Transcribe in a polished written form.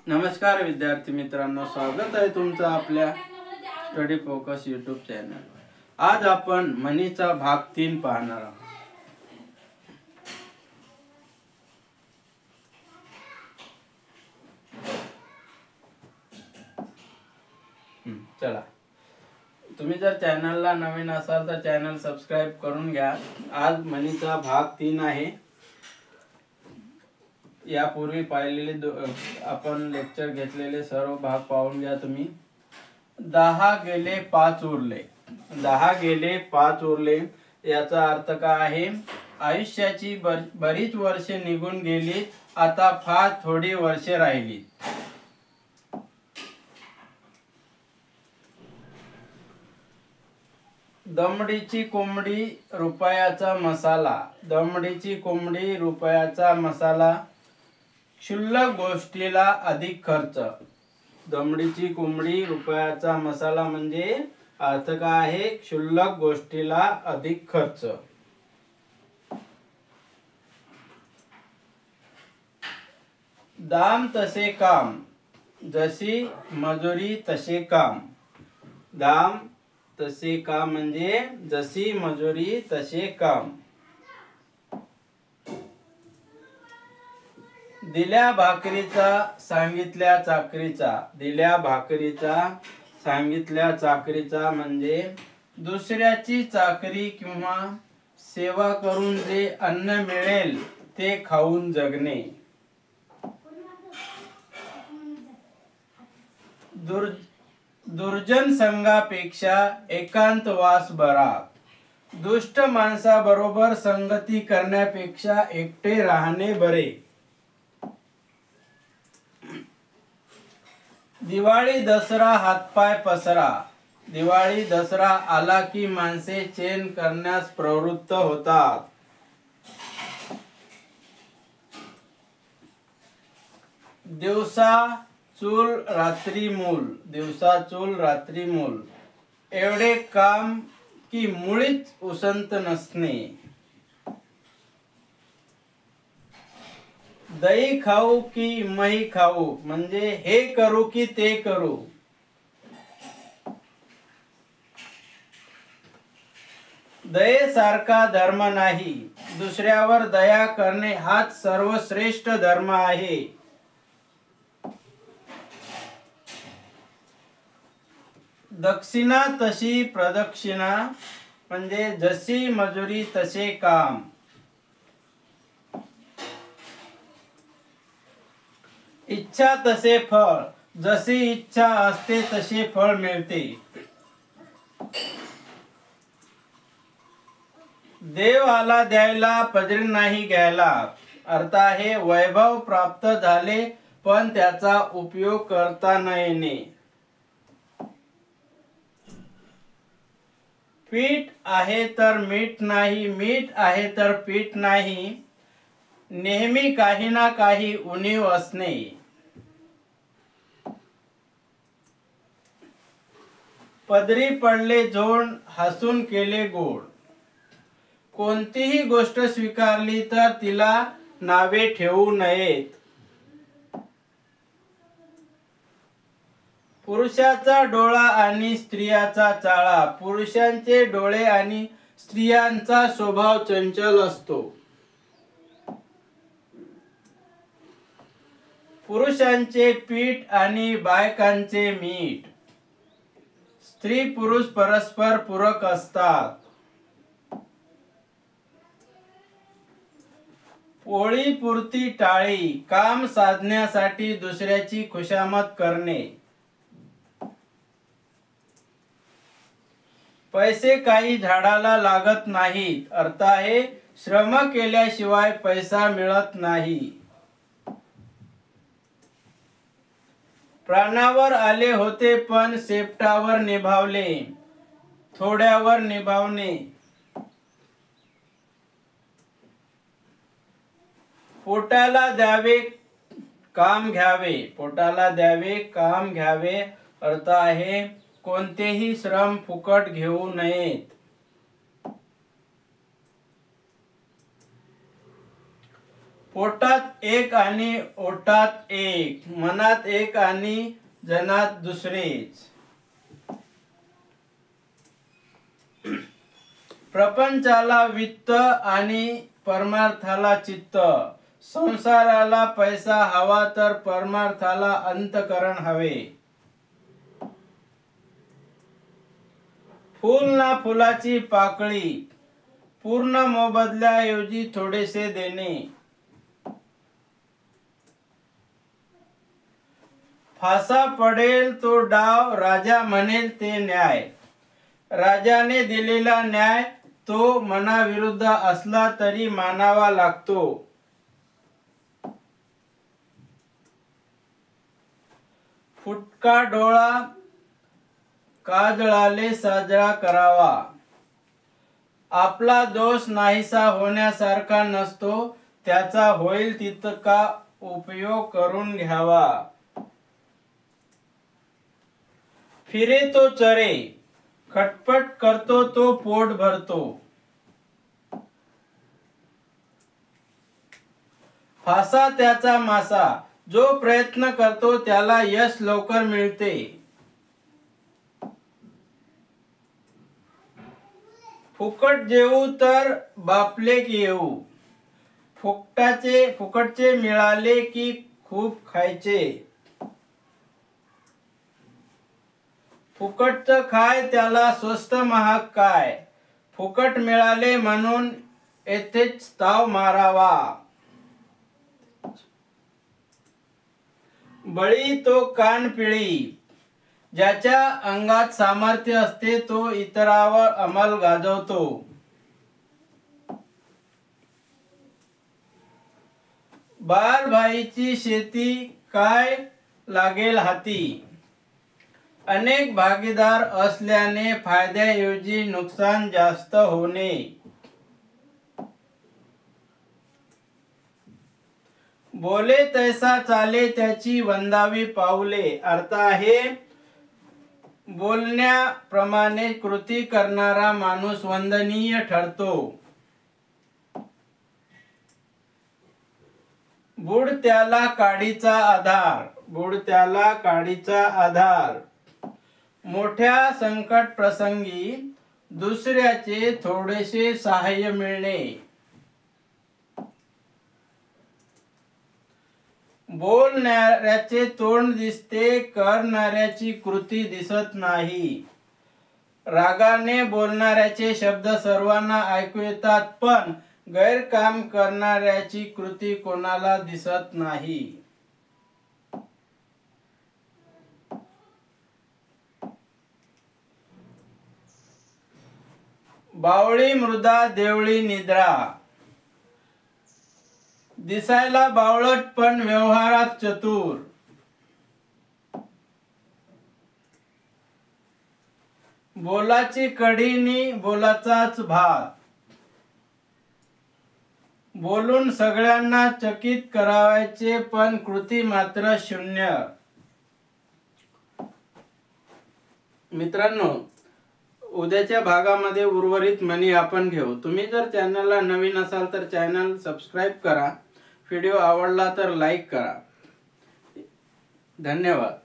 नमस्कार विद्यार्थी मित्रांनो, स्वागत आहे तुमचं आपल्या स्टडी फोकस यूट्यूब चॅनल। आज आपण म्हणीचा भाग 3 पाहणार आहोत। चला, तुम्ही जर चॅनलला नवीन असाल तर चॅनल सबस्क्राइब करून घ्या। आज म्हणीचा भाग 3 आहे। यापूर्वी पाहिलेले आपण लेक्चर घेतलेले सर्व भाग पाहून घ्या तुम्ही। 10 गेले 5 उरले, 10 गेले 5 उरले याचा अर्थ काय आहे? आयुष्याची बरीच वर्षे निघून गेली, आता फार थोडी वर्षे राहिली। दमडीची कोंबडी रुपयाचा मसाला, दमडीची कोंबडी रुपयाचा मसाला, क्षुल्लक गोष्टीला अधिक खर्च। दमडीची कोंबडी रुपयाचा मसाला म्हणजे अर्थ काय आहे? क्षुल्लक गोष्टीला अधिक खर्च। दाम तसे काम, जशी मजुरी तसे काम। दाम तसे काम म्हणजे जशी मजुरी तसे काम। दिल्या भाकरीचा सांगितल्या चाकरीचा, दिल्या भाकरीचा सांगितल्या चाकरीचा म्हणजे दुसऱ्याची चाकरी किंवा सेवा करून जे अन्न मिळेल ते खाऊन जगणे। दुर्जन संघापेक्षा एकांतवास बरा, दुष्ट माणसाबरोबर संगती करण्यापेक्षा एकटे राहणे बरे। दिवाळी दसरा हातपाय पसरा, दिवाळी दसरा आला की माणसे चैन करण्यास प्रवृत्त होतात। दिवसा चूल रात्री मूल, दिवसा चूल रात्री मूल, एवढे काम की मुळीच उसंत नसणे। दही खाऊ की मही खाऊ म्हणजे हे करू की ते करू। दयेसारखा धर्म नाही, दुसऱ्यावर दया करणे हाच सर्वश्रेष्ठ धर्म आहे। दक्षिणा तशी प्रदक्षिणा म्हणजे जशी मजुरी तसे काम। इच्छा तसे फळ, जशी इच्छा असते तसे फळ मिळते। देव आला द्यायला पदरी नाही घ्यायला, अर्थ आहे वैभव प्राप्त झाले पण त्याचा उपयोग करता न येणे। पीठ आहे तर मीठ नाही, मीठ आहे तर पीठ नाही, नेहमी काही ना काही उणीव असणे। पदरी पडले जोड, हसून केले गोड, कोणतीही गोष्ट स्वीकारली तर तिला नावे ठेवू नयेत। पुरुषाचा डोळा आणि स्त्रियाचा चाळा, पुरुषांचे डोळे आणि स्त्रियांचा स्वभाव चंचल असतो। पुरुषांचे पीठ आणि बायकांचे मीठ, स्त्री पुरुष परस्पर पूरक असतात। पोळी पुरती टाळी, काम साधण्यासाठी दुसऱ्याची खुशामत करणे। पैसे काही झाडाला लागत नाहीत, अर्थ आहे श्रम केल्याशिवाय पैसा मिळत नाही। प्राणावर आले होते पण शेपटावर निभावले, थोड्यावर निभावणे। पोटाला द्यावे काम घ्यावे, पोटाला द्यावे काम घ्यावे, अर्थ आहे कोणतेही श्रम फुकट घेऊ नयेत। पोटात एक आणि ओटात एक, मनात एक आणि जनात दुसरेच. प्रपंचाला वित्त आणि परमार्थाला चित्त. संसाराला पैसा हवा तर परमार्थाला अंतकरण हवे. फूल ना फुलाची पाकळी, पूर्ण मोबदल्याऐवजी थोडेसे देणे. फासा पडेल तो डाव, राजा म्हणेल ते न्याय. राजाने दिलेला न्याय तो मनाविरुद्ध असला तरी मानावा लागतो. फुटका डोळा काजळाले साजरा करावा. आपला दोष नाहीसा होण्यासारखा नसतो, त्याचा होईल तितका उपयोग करून घ्यावा. फिरे तो चरे, खटपट करतो तो पोट भरतो. फासा त्याचा मासा, जो प्रयत्न करतो त्याला यश लवकर मिळते. फुकट जेवू तर बापलेक येऊ, फुकटचे मिळाले की खूप खायचे. फुकटचं खाय त्याला स्वस्त महाग काय, फुकट मिळाले म्हणून येथेच ताव मारावा. बळी तो कान पिळी, ज्याच्या अंगात सामर्थ्य असते तो इतरावर अंमल गाजवतो. बालभाईची शेती काय लागेल हाती, अनेक भागीदार असल्याने फायद्याऐवजी नुकसान जास्त होणे. बोले तैसा चाले त्याची वंदावी पाऊले. अर्थ आहे, बोलण्याप्रमाणे कृती करणारा माणूस वंदनीय ठरतो. बुडत्याला काडीचा आधार, बुडत्याला काडीचा आधार. मोठ्या संकट प्रसंगी दुसऱ्याचे थोडेसे सहाय्य मिळणे. बोलणाऱ्याचे तोंड दिसते, करणाऱ्याची कृती दिसत नाही. रागाने बोलणाऱ्याचे शब्द सर्वांना ऐकू येतात, पण गैरकाम करणाऱ्याची कृती कोणाला दिसत नाही. बावळी मृदा देवळी निद्रा. दिसायला बावळट पण व्यवहारात चतुर. बोलाची कढी नि बोलाचाच भात. बोलून सगळ्यांना चकित करायचे पण कृती मात्र शून्य. मित्रांनो, उद्याच्या भागामध्ये उर्वरित म्हणी आपण घेऊ. तुम्ही जर चॅनलला नवीन असाल तर चॅनल सबस्क्राईब करा. व्हिडिओ आवडला तर लाईक करा. धन्यवाद.